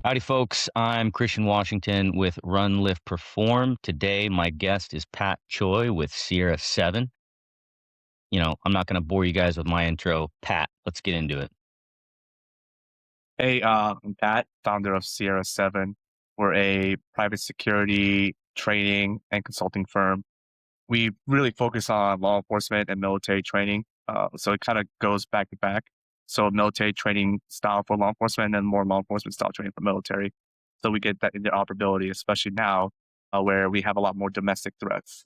Howdy, folks. I'm Christian Washington with Run, Lift, Perform. Today, my guest is Pat Choi with Sierra 7. I'm not going to bore you guys with my intro. Pat, let's get into it. Hey, I'm Pat, founder of Sierra 7. We're a private security training and consulting firm. We really focus on law enforcement and military training. So it kind of goes back to back. So military training style for law enforcement and then more law enforcement style training for military. So we get that interoperability, especially now where we have a lot more domestic threats.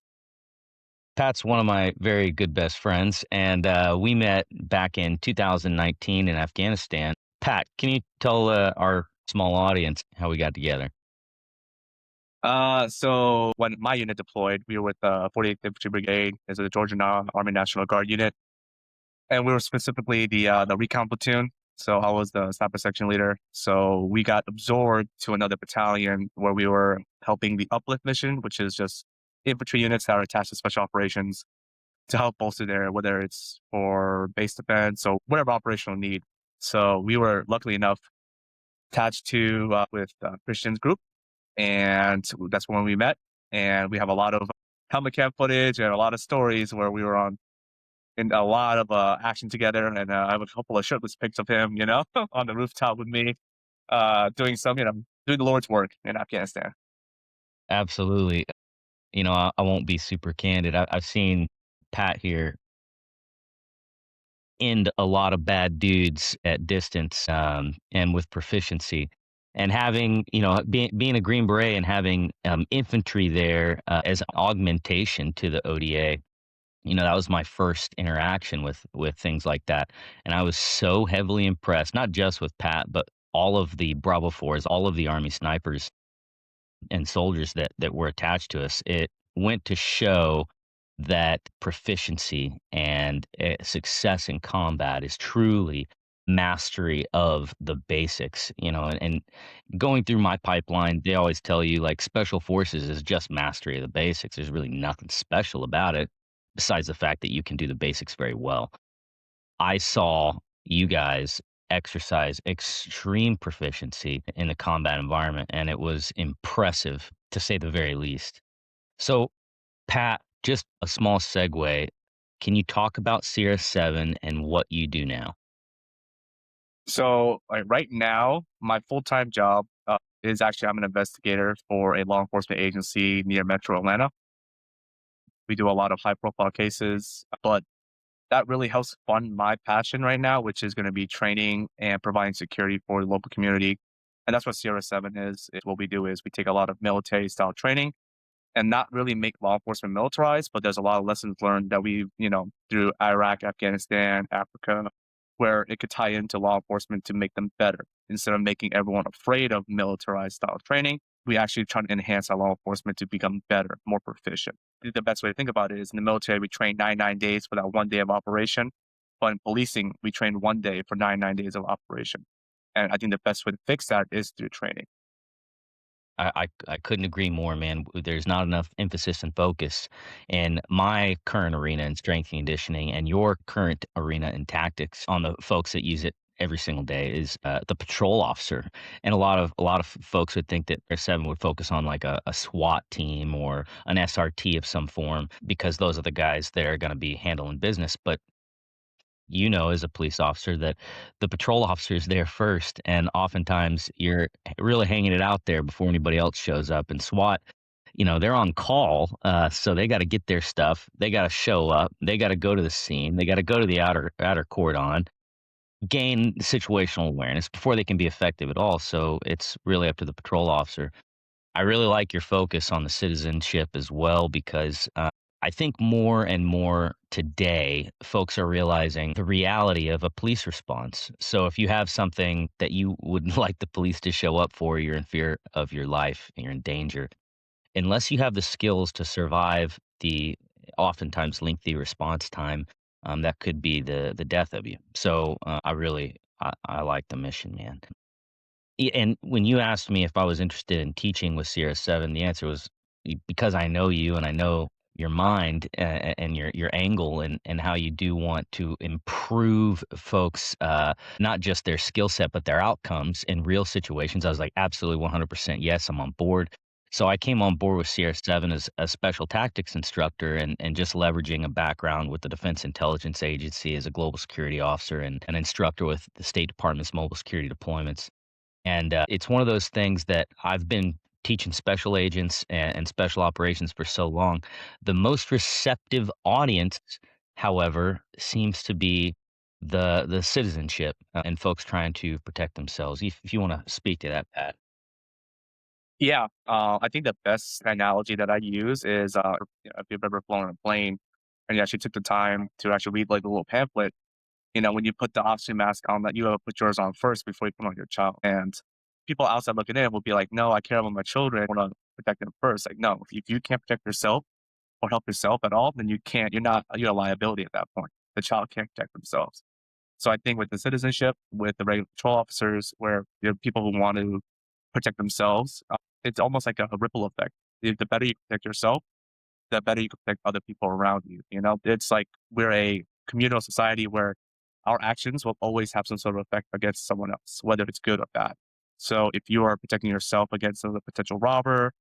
Pat's one of my very good best friends, and we met back in 2019 in Afghanistan. Pat, can you tell our small audience how we got together? So when my unit deployed, we were with 48th Infantry Brigade as a Georgia Army National Guard unit. And we were specifically the recon platoon. So I was the sniper section leader. So we got absorbed to another battalion where we were helping the uplift mission, which is just infantry units that are attached to special operations to help bolster their, whether it's for base defense or whatever operational need. So we were luckily enough attached to with Christian's group, and that's when we met. And we have a lot of helmet cam footage and a lot of stories where we were on in a lot of action together. And I have a couple of shirtless pics of him, on the rooftop with me, doing some, doing the Lord's work in Afghanistan. Absolutely. I won't be super candid. I've seen Pat here end a lot of bad dudes at distance, and with proficiency. And having, being a Green Beret and having infantry there as augmentation to the ODA, that was my first interaction with things like that. And I was so heavily impressed, not just with Pat, but all of the Bravo Fours, all of the Army snipers and soldiers that were attached to us. It went to show that proficiency and success in combat is truly mastery of the basics, and going through my pipeline, they always tell you like special forces is just mastery of the basics. There's really nothing special about it besides the fact that you can do the basics very well. I saw you guys exercise extreme proficiency in the combat environment, and it was impressive to say the very least. So, Pat, just a small segue. Can you talk about Sierra 7 and what you do now? So right now, my full-time job is actually I'm an investigator for a law enforcement agency near Metro Atlanta. We do a lot of high-profile cases, but that really helps fund my passion right now, which is going to be training and providing security for the local community. And that's what Sierra 7 is what we do is we take a lot of military style training and not really make law enforcement militarized, but there's a lot of lessons learned that we, through Iraq, Afghanistan, Africa, where it could tie into law enforcement to make them better. Instead of making everyone afraid of militarized style training, we actually try to enhance our law enforcement to become better, more proficient. The best way to think about it is in the military, we train 99 days for that 1 day of operation. But in policing, we train 1 day for 99 days of operation. And I think the best way to fix that is through training. I couldn't agree more, man. There's not enough emphasis and focus in my current arena in strength and conditioning and your current arena in tactics on the folks that use it every single day is the patrol officer. And a lot of folks would think that their 7 would focus on like a SWAT team or an SRT of some form because those are the guys that are going to be handling business. But as a police officer that the patrol officer is there first, and oftentimes you're really hanging it out there before anybody else shows up. And SWAT, they're on call, so they got to get their stuff. They got to show up. They got to go to the scene. They got to go to the outer cordon, gain situational awareness before they can be effective at all. So it's really up to the patrol officer. I really like your focus on the citizenship as well because I think more and more today, folks are realizing the reality of a police response. So if you have something that you would like the police to show up for, you're in fear of your life and you're in danger. Unless you have the skills to survive the oftentimes lengthy response time, that could be the death of you. So I like the mission, man. And when you asked me if I was interested in teaching with Sierra 7, the answer was because I know you and I know your mind and your angle and how you do want to improve folks, not just their skill set, but their outcomes in real situations. I was like, absolutely 100% yes, I'm on board. So I came on board with CR7 as a special tactics instructor and just leveraging a background with the Defense Intelligence Agency as a global security officer and an instructor with the State Department's mobile security deployments. And, it's one of those things that I've been teaching special agents and special operations for so long. The most receptive audience, however, seems to be the citizenship, and folks trying to protect themselves. If you wanna speak to that, Pat. Yeah, I think the best analogy that I use is, if you've ever flown on a plane and you actually took the time to actually read like a little pamphlet, when you put the oxygen mask on, that you have to put yours on first before you put on your child. And people outside looking in will be like, "No, I care about my children. I want to protect them first." Like, no, if you can't protect yourself or help yourself at all, then you can't. You're a liability at that point. The child can't protect themselves. So I think with the citizenship, with the regular patrol officers, where you have people who want to protect themselves, it's almost like a ripple effect. The better you protect yourself, the better you can protect other people around you. It's like we're a communal society where our actions will always have some sort of effect against someone else, whether it's good or bad. So if you are protecting yourself against a potential robber,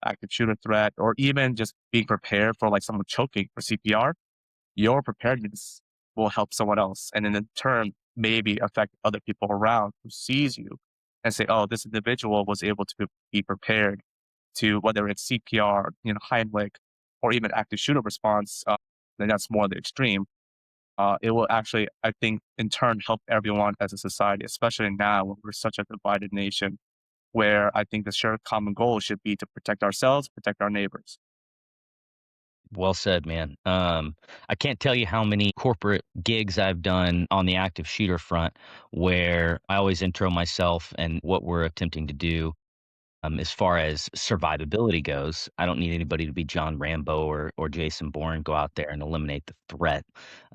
active shooter threat, or even just being prepared for like someone choking for CPR, your preparedness will help someone else. And in turn, maybe affect other people around who sees you and say, oh, this individual was able to be prepared to, whether it's CPR, Heimlich, or even active shooter response, then that's more the extreme. It will actually, I think, in turn, help everyone as a society, especially now when we're such a divided nation, where I think the shared common goal should be to protect ourselves, protect our neighbors. Well said, man. I can't tell you how many corporate gigs I've done on the active shooter front where I always intro myself and what we're attempting to do. As far as survivability goes, I don't need anybody to be John Rambo or Jason Bourne, go out there and eliminate the threat.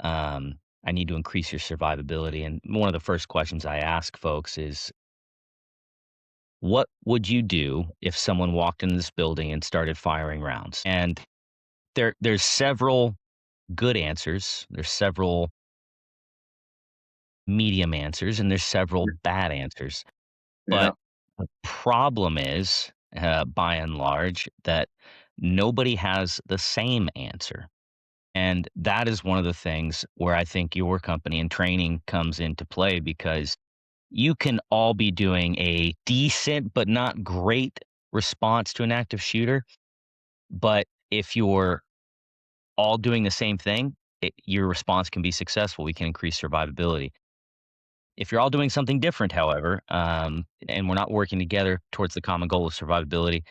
I need to increase your survivability. And one of the first questions I ask folks is, what would you do if someone walked into this building and started firing rounds? And there's several good answers, there's several medium answers, and there's several bad answers. Yeah, But the problem is, by and large, that nobody has the same answer. And that is one of the things where I think your company and training comes into play because you can all be doing a decent but not great response to an active shooter. But if you're all doing the same thing, your response can be successful. We can increase survivability. If you're all doing something different, however, and we're not working together towards the common goal of survivability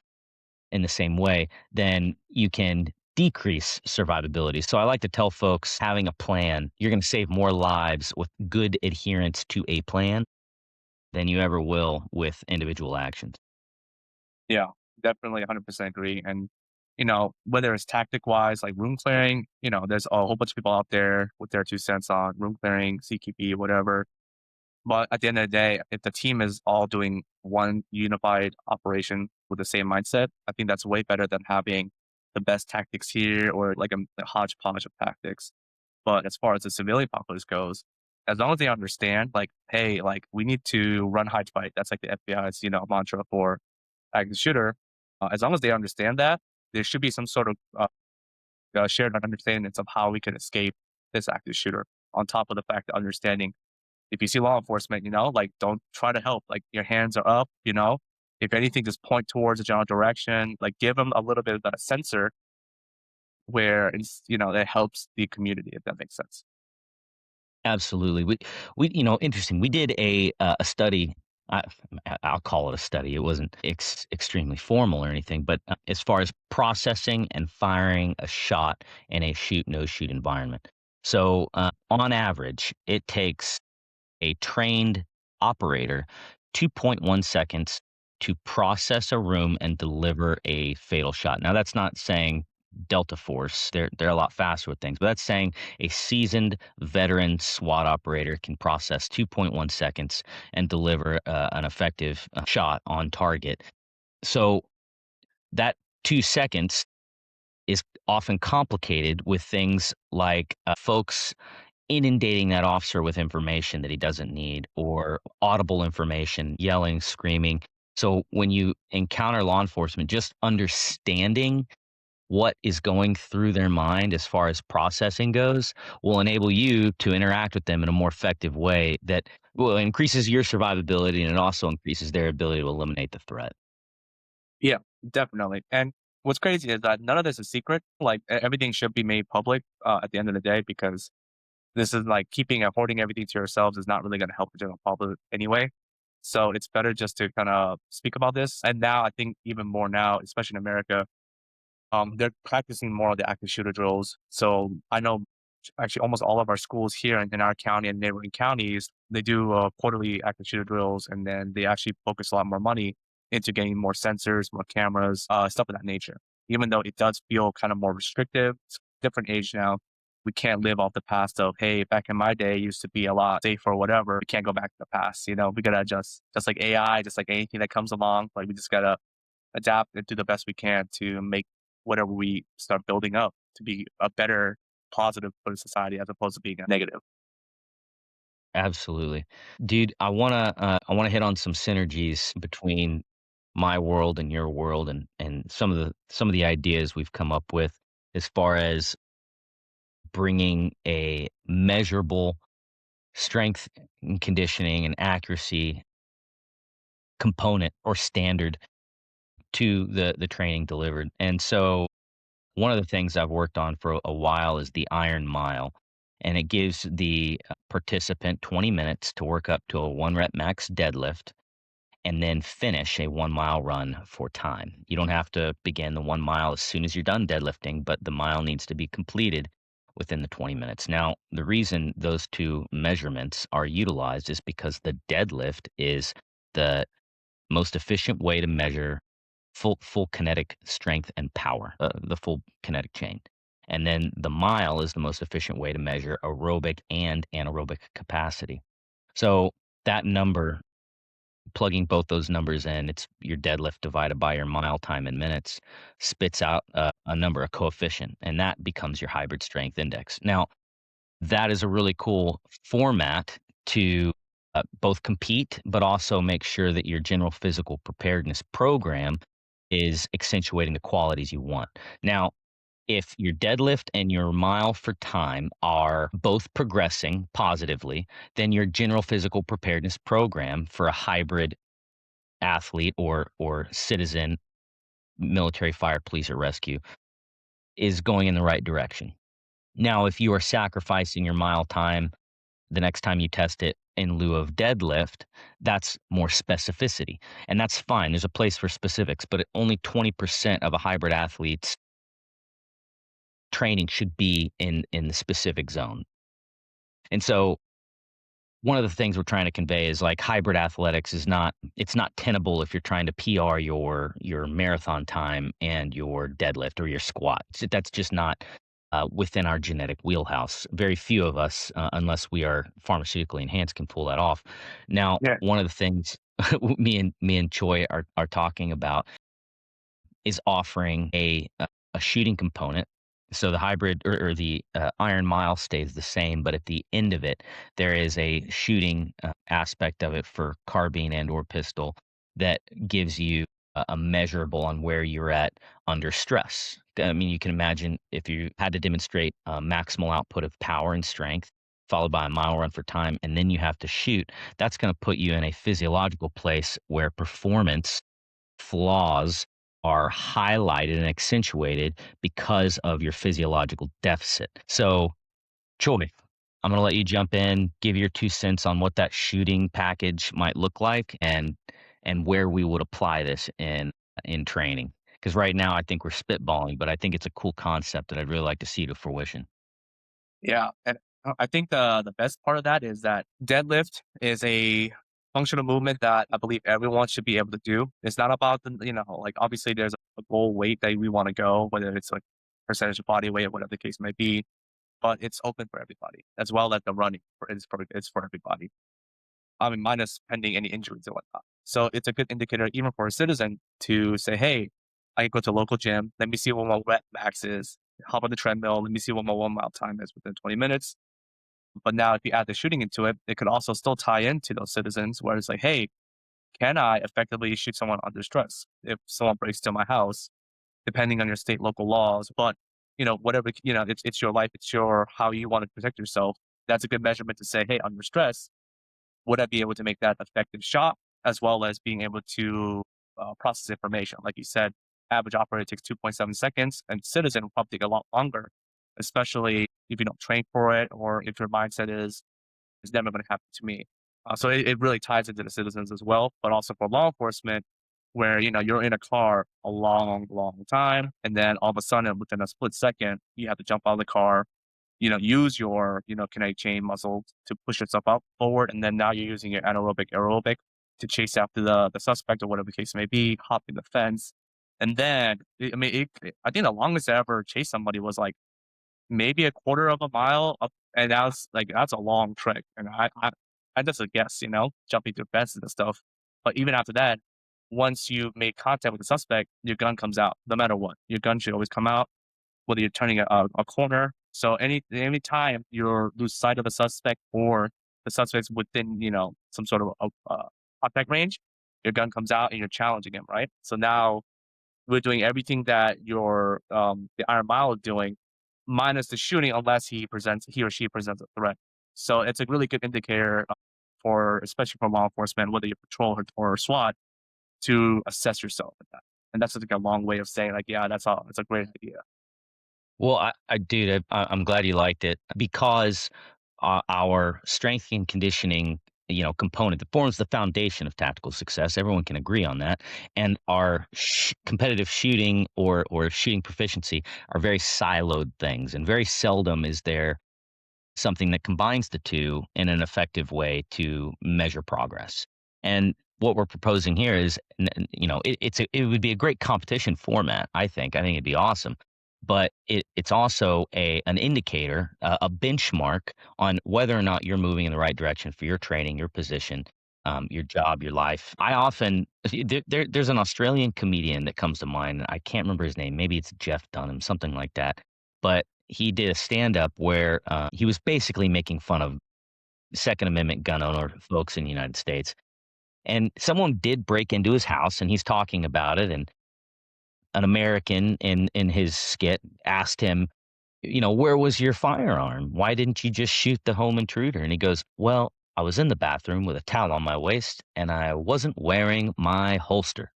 in the same way, then you can decrease survivability. So I like to tell folks having a plan, you're going to save more lives with good adherence to a plan than you ever will with individual actions. yeah, definitely 100% agree. And, whether it's tactic wise, like room clearing, there's a whole bunch of people out there with their 2 cents on room clearing, CQB, whatever. But at the end of the day, if the team is all doing one unified operation with the same mindset, I think that's way better than having the best tactics here or like a hodgepodge of tactics. But as far as the civilian populace goes, as long as they understand, like, hey, like we need to run hide fight. That's like the FBI's, mantra for active shooter. As long as they understand that, there should be some sort of shared understanding of how we can escape this active shooter. On top of the fact of understanding, if you see law enforcement, like don't try to help. Like your hands are up. If anything, just point towards a general direction. Like give them a little bit of that sensor where it's that helps the community, if that makes sense. Absolutely. Interesting. We did a study. I, I'll call it a study. It wasn't extremely formal or anything, but as far as processing and firing a shot in a shoot no shoot environment. So, on average, it takes a trained operator 2.1 seconds to process a room and deliver a fatal shot. Now, that's not saying Delta Force, they're a lot faster with things, but that's saying a seasoned veteran SWAT operator can process 2.1 seconds and deliver an effective shot on target. So that 2 seconds is often complicated with things like folks inundating that officer with information that he doesn't need or audible information, yelling, screaming. So when you encounter law enforcement, just understanding what is going through their mind as far as processing goes will enable you to interact with them in a more effective way that well increases your survivability and it also increases their ability to eliminate the threat. Yeah, definitely. And what's crazy is that none of this is secret. Like everything should be made public at the end of the day because this is like keeping and hoarding everything to yourselves is not really going to help the general public anyway. So it's better just to kind of speak about this. And now I think even more now, especially in America, they're practicing more of the active shooter drills. So I know actually almost all of our schools here in our county and neighboring counties, they do quarterly active shooter drills, and then they actually focus a lot more money into getting more sensors, more cameras, stuff of that nature. Even though it does feel kind of more restrictive, it's a different age now. We can't live off the past of, hey, back in my day, it used to be a lot safer or whatever. We can't go back to the past. We got to adjust. Just like AI, just like anything that comes along, like we just got to adapt and do the best we can to make whatever we start building up to be a better positive for the society as opposed to being a negative. Absolutely. Dude, I wanna hit on some synergies between my world and your world and some of the ideas we've come up with as far as bringing a measurable strength and conditioning and accuracy component or standard to the training delivered. And so one of the things I've worked on for a while is the Iron Mile, and it gives the participant 20 minutes to work up to a 1 rep max deadlift and then finish a 1 mile run for time. You don't have to begin the 1 mile as soon as you're done deadlifting, but the mile needs to be completed within the 20 minutes. Now, the reason those two measurements are utilized is because the deadlift is the most efficient way to measure full kinetic strength and power, the full kinetic chain. And then the mile is the most efficient way to measure aerobic and anaerobic capacity. So that number, plugging both those numbers in, it's your deadlift divided by your mile time in minutes, spits out a number, a coefficient, and that becomes your hybrid strength index. Now, that is a really cool format to both compete, but also make sure that your general physical preparedness program is accentuating the qualities you want. Now, if your deadlift and your mile for time are both progressing positively, then your general physical preparedness program for a hybrid athlete or citizen, military, fire, police, or rescue is going in the right direction. Now, if you are sacrificing your mile time the next time you test it in lieu of deadlift, that's more specificity. And that's fine. There's a place for specifics, but only 20% of a hybrid athlete's training should be in the specific zone. And so one of the things we're trying to convey is like hybrid athletics is not it's not tenable if you're trying to PR your marathon time and your deadlift or your squat. That's just not within our genetic wheelhouse. Very few of us, unless we are pharmaceutically enhanced, can pull that off. Now, Yeah. one of the things me and Choi are talking about is offering a shooting component. So the hybrid or the Iron Mile stays the same, but at the end of it, there is a shooting aspect of it for carbine and or pistol that gives you a measurable on where you're at under stress. I mean, you can imagine if you had to demonstrate maximal output of power and strength, followed by a mile run for time, and then you have to shoot. That's going to put you in a physiological place where performance flaws are highlighted and accentuated because of your physiological deficit. So, Choi, I'm going to let you jump in, give your 2 cents on what that shooting package might look like and where we would apply this in training. Because right now I think we're spitballing, but I think it's a cool concept that I'd really like to see to fruition. Yeah. And I think the best part of that is that deadlift is a functional movement that I believe everyone should be able to do. It's not about like obviously there's a goal weight that we want to go, whether it's like percentage of body weight, whatever the case may be, but it's open for everybody as well as the running is for everybody. I mean, minus pending any injuries and whatnot. So it's a good indicator even for a citizen to say, hey, I can go to a local gym. Let me see what my rep max is. Hop on the treadmill. Let me see what my 1 mile time is within 20 minutes. But now, if you add the shooting into it, it could also still tie into those citizens where it's like, hey, can I effectively shoot someone under stress if someone breaks into my house, depending on your state local laws? But whatever it's your life, it's your how you want to protect yourself. That's a good measurement to say, hey, under stress, would I be able to make that effective shot, as well as being able to process information? Like you said, average operator takes 2.7 seconds, and citizen will probably take a lot longer, especially if you don't train for it or if your mindset is it's never going to happen to me. So it really ties into the citizens as well, but also for law enforcement, where you're in a car a long, long time, and then all of a sudden, within a split second, you have to jump out of the car, use your kinetic chain muscle to push yourself up forward, and then now you're using your aerobic to chase after the suspect or whatever the case may be, hopping the fence, and then I think the longest I ever chased somebody was like maybe a quarter of a mile up, and that's a long trek, and I just a guess, jumping through fences and stuff. But even after that, once you make contact with the suspect, your gun comes out no matter what. Your gun should always come out, whether you're turning a corner. So any time you lose sight of the suspect or the suspect's within, some sort of contact range, your gun comes out and you're challenging him, right? So now we're doing everything that the Iron Mile is doing, minus the shooting, unless he or she presents a threat. So it's a really good indicator for, especially for law enforcement, whether you're patrol or SWAT, to assess yourself at that. And that's like a long way of saying, like, yeah, that's all. It's a great idea. Well, dude, I'm glad you liked it because our strength and conditioning, component that forms the foundation of tactical success. Everyone can agree on that. And our competitive shooting or shooting proficiency are very siloed things, and very seldom is there something that combines the two in an effective way to measure progress. And what we're proposing here is, it would be a great competition format. I think it'd be awesome, but it's also an indicator, a benchmark on whether or not you're moving in the right direction for your training, your position, your job, your life. I often there's an Australian comedian that comes to mind. I can't remember his name. Maybe it's Jeff Dunham, something like that. But he did a stand up where he was basically making fun of Second Amendment gun owner folks in the United States. And someone did break into his house, and he's talking about it. And an American in his skit asked him, where was your firearm? Why didn't you just shoot the home intruder? And he goes, well, I was in the bathroom with a towel on my waist, and I wasn't wearing my holster.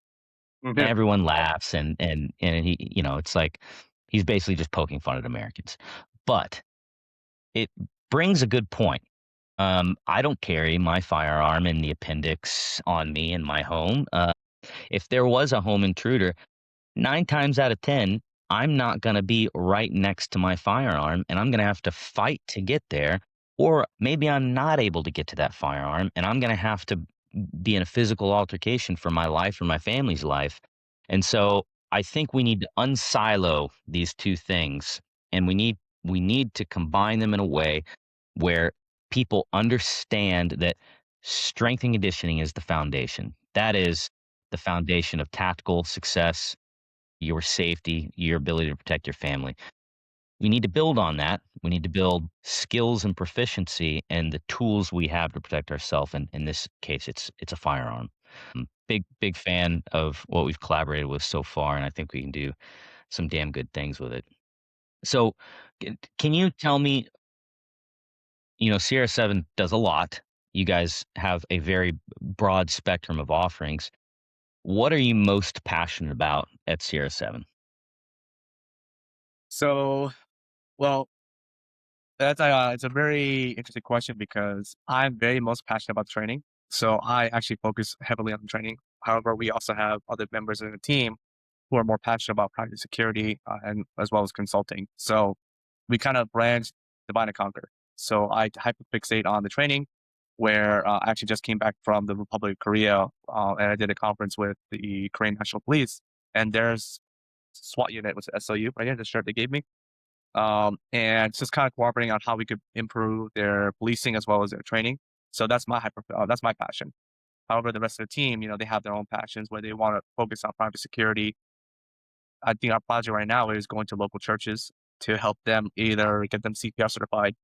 And Mhm. everyone laughs, and he, it's like he's basically just poking fun at Americans. But it brings a good point. I don't carry my firearm in the appendix on me in my home. If there was a home intruder, 9 times out of 10, I'm not gonna be right next to my firearm, and I'm gonna have to fight to get there, or maybe I'm not able to get to that firearm, and I'm gonna have to be in a physical altercation for my life or my family's life. And so, I think we need to unsilo these 2 things, and we need to combine them in a way where people understand that strength and conditioning is the foundation. That is the foundation of tactical success, your safety, your ability to protect your family. We need to build on that. We need to build skills and proficiency and the tools we have to protect ourselves. And in this case, it's a firearm. Big fan of what we've collaborated with so far, and I think we can do some damn good things with it. So, can you tell me? Sierra Seven does a lot. You guys have a very broad spectrum of offerings. What are you most passionate about at Sierra Seven? So, well, it's a very interesting question because I'm very most passionate about training. So I actually focus heavily on training. However, we also have other members in the team who are more passionate about private security and as well as consulting. So we kind of branch, divide and conquer. So I hyperfixate on the training, where I actually just came back from the Republic of Korea, and I did a conference with the Korean National Police, and there's SWAT unit was the SOU right here, the shirt they gave me. And just kind of cooperating on how we could improve their policing as well as their training. So that's my passion. However, the rest of the team, they have their own passions where they want to focus on private security. I think our project right now is going to local churches to help them either get them CPR certified,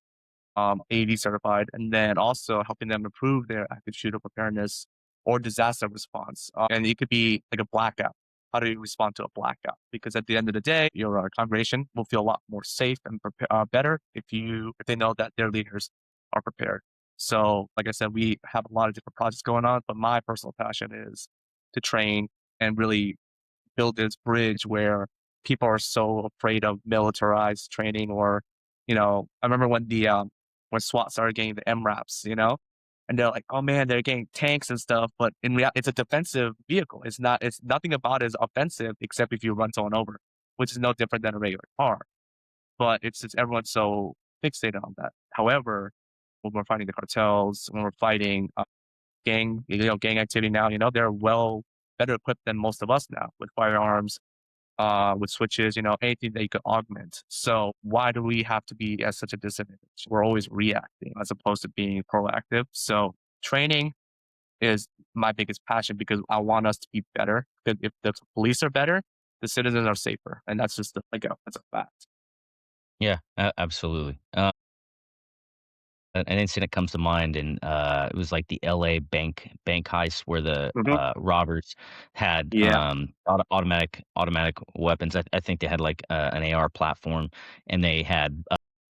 AD certified, and then also helping them improve their active shooter preparedness or disaster response. And it could be like a blackout. How do you respond to a blackout? Because at the end of the day, your congregation will feel a lot more safe and better if they know that their leaders are prepared. So, like I said, we have a lot of different projects going on, but my personal passion is to train and really build this bridge where people are so afraid of militarized training or, I remember when SWAT started getting the MRAPs, and they're like, oh man, they're getting tanks and stuff, but in reality, it's a defensive vehicle. It's nothing about it is offensive except if you run someone over, which is no different than a regular car. But it's just everyone's so fixated on that. However, when we're fighting the cartels, when we're fighting gang activity now, they're better equipped than most of us now with firearms, with switches, anything that you could augment. So why do we have to be at such a disadvantage? We're always reacting as opposed to being proactive. So training is my biggest passion because I want us to be better. Because if the police are better, the citizens are safer, and that's just that's a fact. Yeah, absolutely. An incident comes to mind, and it was like the L.A. bank heist where the Hmm. robbers had Yeah. automatic weapons. I think they had like an AR platform, and they had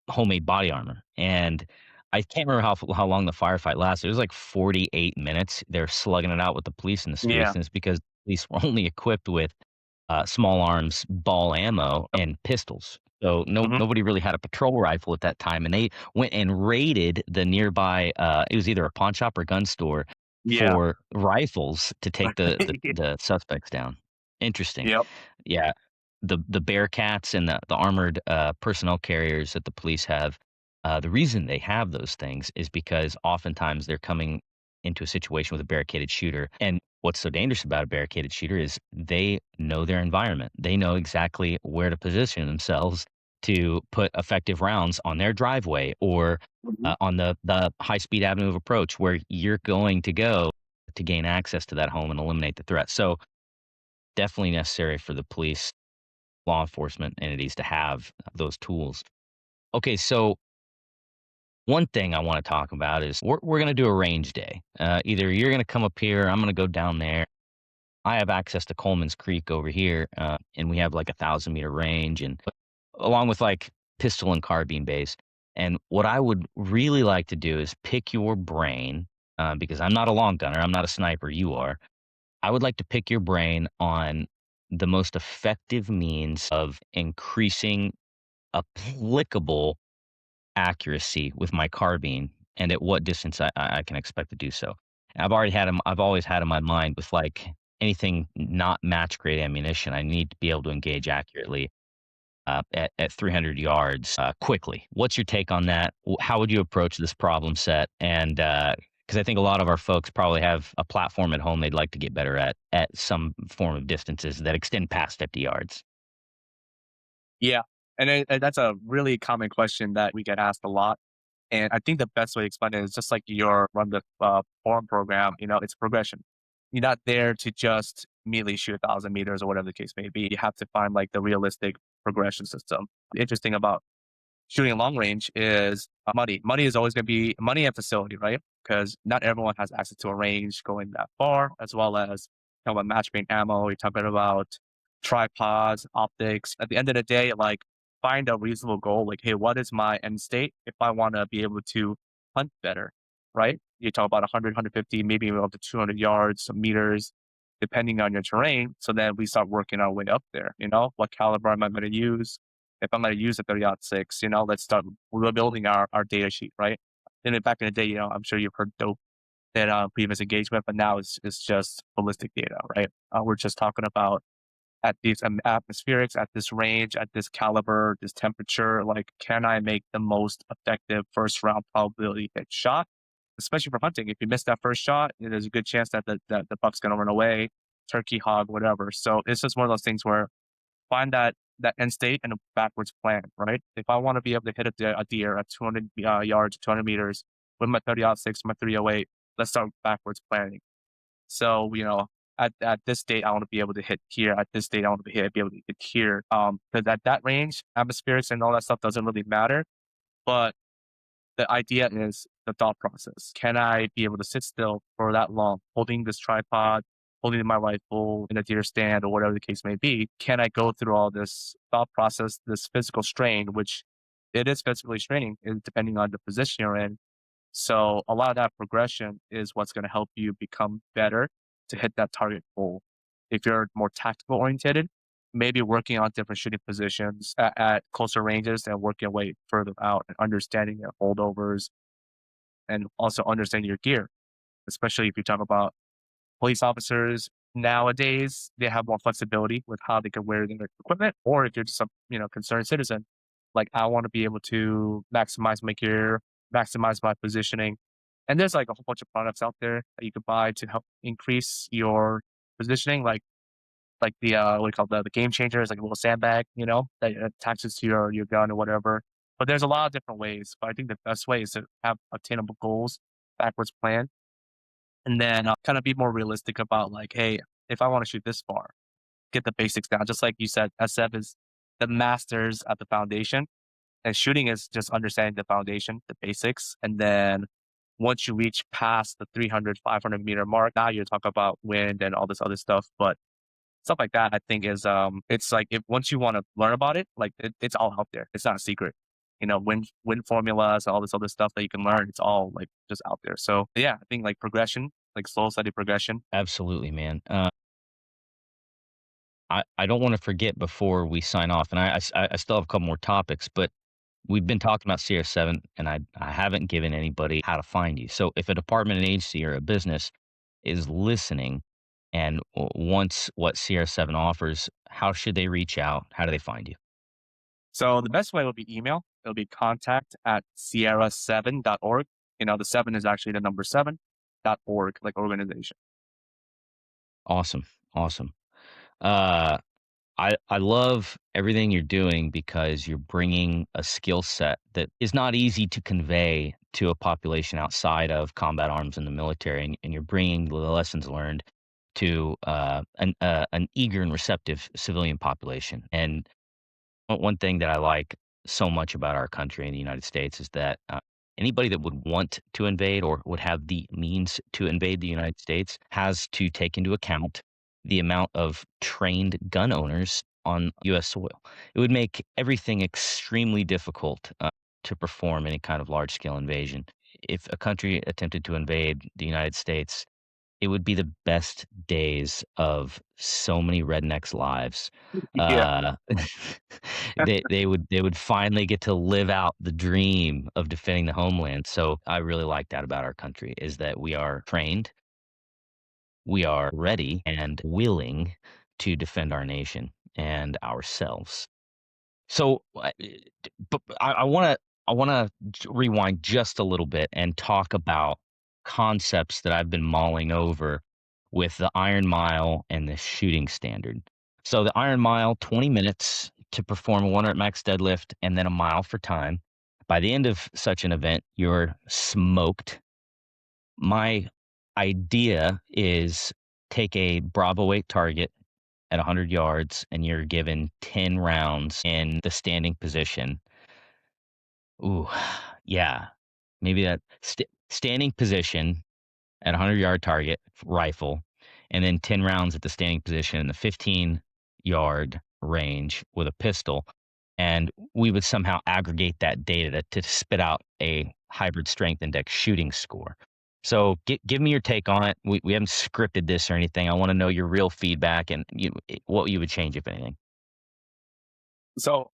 homemade body armor. And I can't remember how long the firefight lasted. It was like 48 minutes. They're slugging it out with the police in the Yeah. streets, and it's because police were only equipped with small arms, ball ammo, and pistols. So Hmm. nobody really had a patrol rifle at that time, and they went and raided the nearby. It was either a pawn shop or gun store Yeah. for rifles to take the suspects down. Interesting. Yep. Yeah, the Bearcats and the armored personnel carriers that the police have. The reason they have those things is because oftentimes they're coming into a situation with a barricaded shooter. And what's so dangerous about a barricaded shooter is they know their environment. They know exactly where to position themselves to put effective rounds on their driveway or Hmm. on the high speed avenue of approach where you're going to go to gain access to that home and eliminate the threat. So definitely necessary for the police, law enforcement entities to have those tools. Okay, so one thing I want to talk about is we're going to do a range day. Either you're going to come up here, I'm going to go down there. I have access to Coleman's Creek over here, and we have like 1,000-meter range, and along with like pistol and carbine base. And what I would really like to do is pick your brain, because I'm not a long gunner, I'm not a sniper, you are. I would like to pick your brain on the most effective means of increasing applicable accuracy with my carbine and at what distance I can expect to do so. I've always had in my mind with like anything not match grade ammunition, I need to be able to engage accurately at 300 yards quickly. What's your take on that? How would you approach this problem set? And because I think a lot of our folks probably have a platform at home they'd like to get better at some form of distances that extend past 50 yards. Yeah. And that's a really common question that we get asked a lot. And I think the best way to explain it is just like your run the forum program, it's progression. You're not there to just immediately shoot 1,000 meters or whatever the case may be. You have to find like the realistic progression system. The interesting about shooting long range is money. Money is always going to be money and facility, right? Because not everyone has access to a range going that far, as well as about matchmade ammo. You're talking about tripods, optics. At the end of the day, like find a reasonable goal. Like, hey, what is my end state if I want to be able to hunt better, right? You talk about 100, 150, maybe up to 200 yards, meters, depending on your terrain. So then we start working our way up there. What caliber am I going to use? If I'm going to use a 30-06, let's start rebuilding our data sheet, right? Then back in the day, I'm sure you've heard dope in previous engagement, but now it's just ballistic data, right? We're just talking about at these atmospherics, at this range, at this caliber, this temperature, like, can I make the most effective first round probability hit shot? Especially for hunting. If you miss that first shot, there's a good chance that the buck's going to run away, turkey, hog, whatever. So it's just one of those things where find that end state and a backwards plan, right? If I want to be able to hit a deer at 200 yards, 200 meters with my 30-06, my 308, let's start backwards planning. So, at this date, I want to be able to hit here. At this date, I want to be able to hit here. Because at that range, atmospherics and all that stuff doesn't really matter. But the idea is the thought process. Can I be able to sit still for that long, holding this tripod, holding my rifle in a deer stand or whatever the case may be? Can I go through all this thought process, this physical strain, which it is physically straining, depending on the position you're in. So a lot of that progression is what's going to help you become better to hit that target goal. If you're more tactical oriented, maybe working on different shooting positions at closer ranges and working way further out and understanding your holdovers and also understanding your gear, especially if you talk about police officers nowadays, they have more flexibility with how they can wear their equipment. Or if you're just a concerned citizen, like I want to be able to maximize my gear, maximize my positioning. And there's like a whole bunch of products out there that you could buy to help increase your positioning, like the what do you call the game changer is like a little sandbag, that attaches to your gun or whatever. But there's a lot of different ways. But I think the best way is to have attainable goals, backwards plan, and then kind of be more realistic about like, hey, if I want to shoot this far, get the basics down. Just like you said, SF is the masters at the foundation, and shooting is just understanding the foundation, the basics. And then once you reach past the 300, 500 meter mark, now you're talking about wind and all this other stuff. But stuff like that, I think is it's like if once you want to learn about it, like it's all out there. It's not a secret. Wind formulas and all this other stuff that you can learn. It's all like just out there. So yeah, I think like progression, like slow, steady progression. Absolutely, man. I don't want to forget before we sign off, and I still have a couple more topics, but we've been talking about CR7, and I haven't given anybody how to find you. So if a department, an agency, or a business is listening and wants what CR7 offers, how should they reach out? How do they find you? So the best way will be email. It'll be contact at sierra7.org. The seven is actually the number 7.org, like organization. Awesome, awesome. Uh, I love everything you're doing because you're bringing a skill set that is not easy to convey to a population outside of combat arms in the military, and you're bringing the lessons learned to an eager and receptive civilian population. And one thing that I like so much about our country in the United States is that anybody that would want to invade or would have the means to invade the United States has to take into account the amount of trained gun owners on U.S. soil. It would make everything extremely difficult to perform any kind of large scale invasion. If a country attempted to invade the United States, it would be the best days of so many rednecks' lives. Yeah. Uh, they would finally get to live out the dream of defending the homeland. So I really like that about our country is that we are trained, we are ready and willing to defend our nation and ourselves. So, but I wanna rewind just a little bit and talk about concepts that I've been mulling over with the Iron Mile and the shooting standard. So the Iron Mile, 20 minutes to perform a 1 rep max deadlift and then a mile for time. By the end of such an event, you're smoked. My idea is take a Bravo 8 target at 100 yards and you're given 10 rounds in the standing position. Ooh, yeah. Maybe that standing position at a 100-yard target rifle, and then 10 rounds at the standing position in the 15-yard range with a pistol. And we would somehow aggregate that data to spit out a hybrid strength index shooting score. So give me your take on it. We haven't scripted this or anything. I want to know your real feedback and what you would change, if anything. So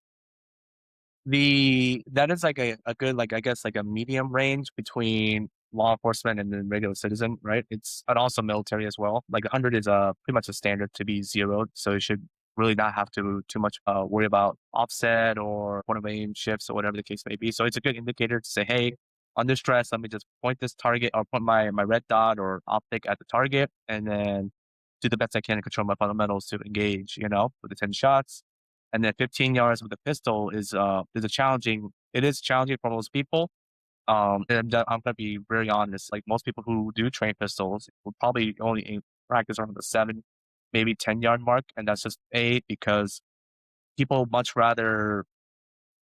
that is like a good, like I guess like a medium range between law enforcement and then regular citizen, right? It's and also military as well. Like 100 is pretty much a standard to be zeroed, so you should really not have to too much worry about offset or point of aim shifts or whatever the case may be. So it's a good indicator to say, hey, under stress, let me just point this target or point my red dot or optic at the target, and then do the best I can to control my fundamentals to engage, with the 10 shots. And then 15 yards with a pistol is a challenging. It is challenging for most people. And I'm gonna be very honest. Like most people who do train pistols will probably only practice around the 7, maybe 10-yard mark, and that's just because people much rather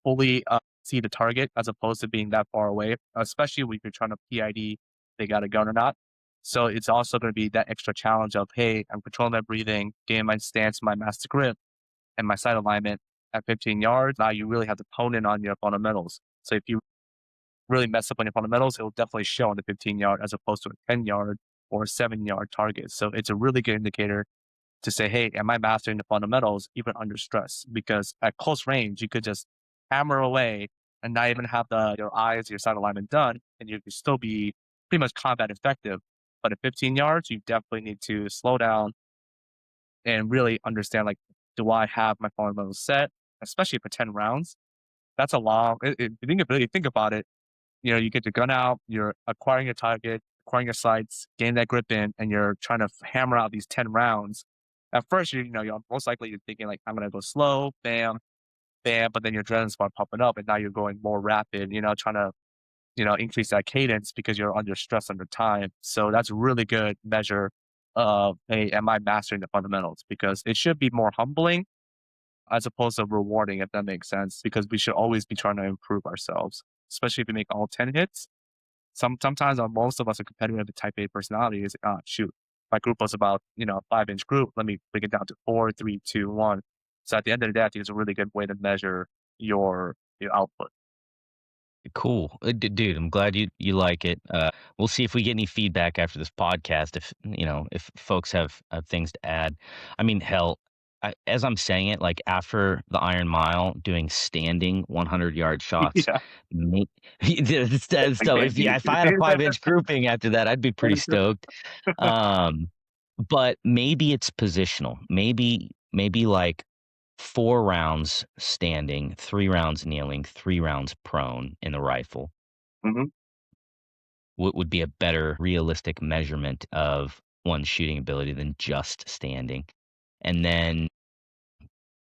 fully, see the target as opposed to being that far away, especially when you're trying to PID they got a gun or not. So it's also gonna be that extra challenge of, "Hey, I'm controlling my breathing, getting my stance, my master grip, and my sight alignment at 15 yards." Now you really have to hone in on your fundamentals. So if you really mess up on your fundamentals, it'll definitely show on the 15-yard as opposed to a 10-yard or a 7-yard target. So it's a really good indicator to say, hey, am I mastering the fundamentals even under stress? Because at close range, you could just hammer away and not even have your eyes, your sight alignment done, and you could still be pretty much combat effective. But at 15 yards, you definitely need to slow down and really understand, like, do I have my fundamentals set, especially for 10 rounds? That's a long, if you really think about it, you get your gun out, you're acquiring your target, acquiring your sights, getting that grip in, and you're trying to hammer out these 10 rounds. At first, you're most likely you're thinking like, I'm gonna go slow, bam, bam, but then your adrenaline start pumping up, and now you're going more rapid. Trying to increase that cadence because you're under stress under time. So that's a really good measure of, hey, am I mastering the fundamentals? Because it should be more humbling as opposed to rewarding, if that makes sense. Because we should always be trying to improve ourselves, especially if we make all 10 hits. Sometimes most of us are competitive type A personalities. Shoot, my group was about, a 5-inch group. Let me break it down to 4, 3, 2, 1. So at the end of the day, I think it's a really good way to measure your output. Cool. Dude, I'm glad you like it. We'll see if we get any feedback after this podcast. If if folks have things to add. I mean, hell, as I'm saying it, like after the Iron Mile, doing standing 100-yard shots. Yeah. Me, Like, so baby. if I had a 5-inch grouping after that, I'd be pretty stoked. Um, but maybe it's positional. Maybe like 4 rounds standing, 3 rounds kneeling, 3 rounds prone in the rifle Mhm, would be a better realistic measurement of one's shooting ability than just standing. And then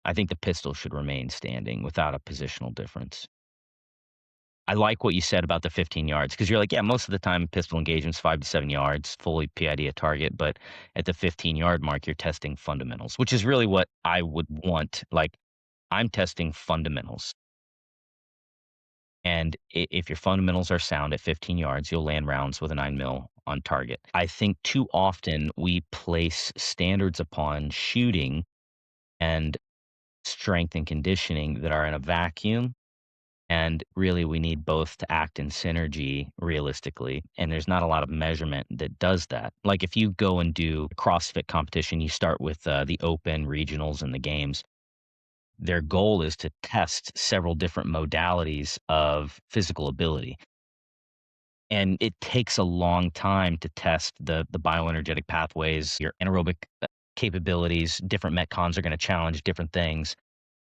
I think the pistol should remain standing without a positional difference. I like what you said about the 15 yards because you're like, yeah, most of the time pistol engagements 5 to 7 yards, fully PID a target, but at the 15-yard mark, you're testing fundamentals, which is really what I would want. Like, I'm testing fundamentals. And if your fundamentals are sound at 15 yards, you'll land rounds with a 9 mil on target. I think too often we place standards upon shooting and strength and conditioning that are in a vacuum. And really, we need both to act in synergy realistically. And there's not a lot of measurement that does that. Like if you go and do a CrossFit competition, you start with the open regionals and the games. Their goal is to test several different modalities of physical ability. And it takes a long time to test the bioenergetic pathways, your anaerobic capabilities. Different metcons are going to challenge different things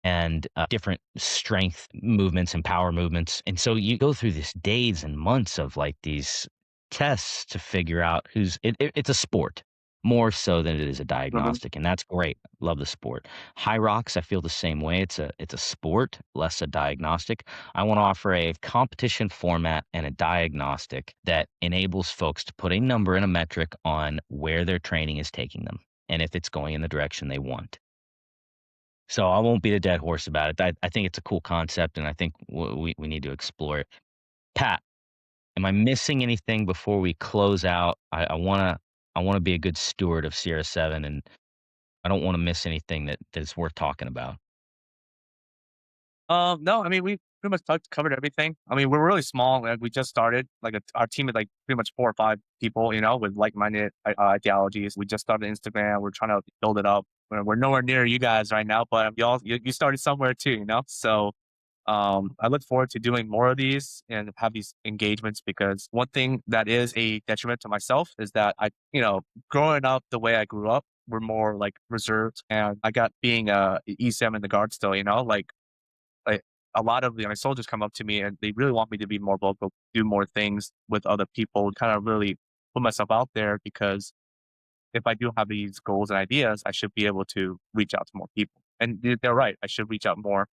and different strength movements and power movements. And so you go through this days and months of like these tests to figure out it's a sport more so than it is a mhm, diagnostic. And that's great. Love the sport. High rocks, I feel the same way. It's a sport, less a diagnostic. I want to offer a competition format and a diagnostic that enables folks to put a number and a metric on where their training is taking them and if it's going in the direction they want. So I won't beat a dead horse about it. I think it's a cool concept, and I think we need to explore it. Pat, am I missing anything before we close out? I wanna be a good steward of Sierra 7, and I don't wanna miss anything that's worth talking about. no, I mean, we pretty much covered everything. I mean, we're really small, and we just started. Like, our team is like pretty much 4 or 5 people, with like-minded ideologies. We just started Instagram. We're trying to build it up. We're nowhere near you guys right now, but you started somewhere too, So, I look forward to doing more of these and have these engagements because one thing that is a detriment to myself is that growing up the way I grew up, we're more like reserved, and I got being a E7 in the guard still, like, a lot of my soldiers come up to me and they really want me to be more vocal, do more things with other people, kind of really put myself out there because if I do have these goals and ideas, I should be able to reach out to more people. And they're right, I should reach out more.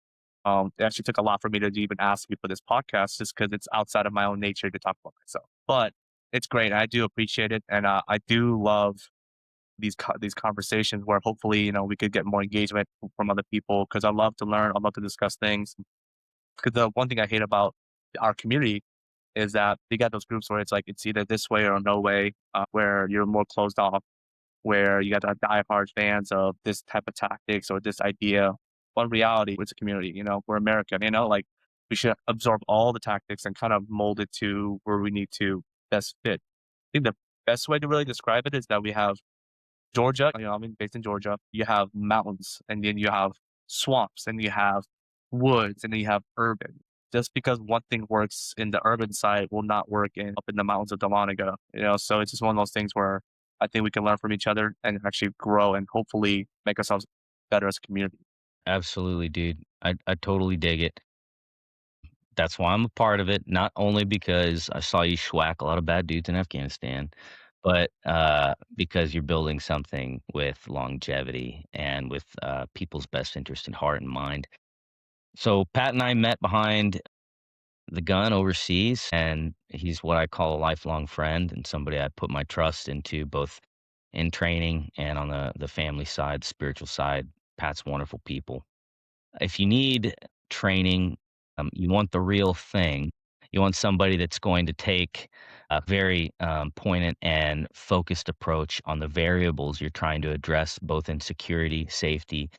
It actually took a lot for me to even ask you for this podcast just because it's outside of my own nature to talk about myself. But it's great. I do appreciate it. And I do love these conversations where hopefully, we could get more engagement from other people because I love to learn, I love to discuss things. Because the one thing I hate about our community is that you got those groups where it's like it's either this way or no way, where you're more closed off, where you got the diehard fans of this type of tactics or this idea. But in reality, it's a community, we're American, like we should absorb all the tactics and kind of mold it to where we need to best fit. I think the best way to really describe it is that we have Georgia, I'm based in Georgia. You have mountains, and then you have swamps, and you have woods, and then you have urban. Just because one thing works in the urban side will not work up in the mountains of Dahlonega, So it's just one of those things where I think we can learn from each other and actually grow and hopefully make ourselves better as a community. Absolutely, dude. I totally dig it. That's why I'm a part of it, not only because I saw you schwack a lot of bad dudes in Afghanistan, but because you're building something with longevity and with people's best interest in heart and mind. So Pat and I met behind the gun overseas, and he's what I call a lifelong friend and somebody I put my trust into both in training and on the family side, spiritual side. Pat's wonderful people. If you need training, you want the real thing. You want somebody that's going to take a very poignant and focused approach on the variables you're trying to address, both in security, safety,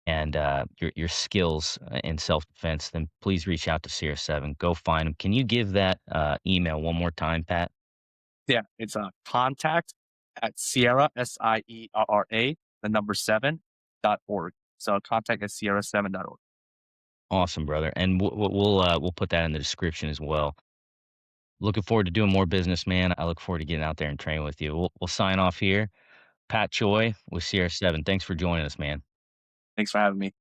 and your skills in self defense. Then please reach out to Sierra Seven. Go find them. Can you give that email one more time, Pat? Yeah, it's contact at Sierra, SIERRA, the number 7.org. So contact at Sierra7.org. Awesome, brother. And we'll put that in the description as well. Looking forward to doing more business, man. I look forward to getting out there and training with you. We'll sign off here. Pat Choi with Sierra 7. Thanks for joining us, man. Thanks for having me.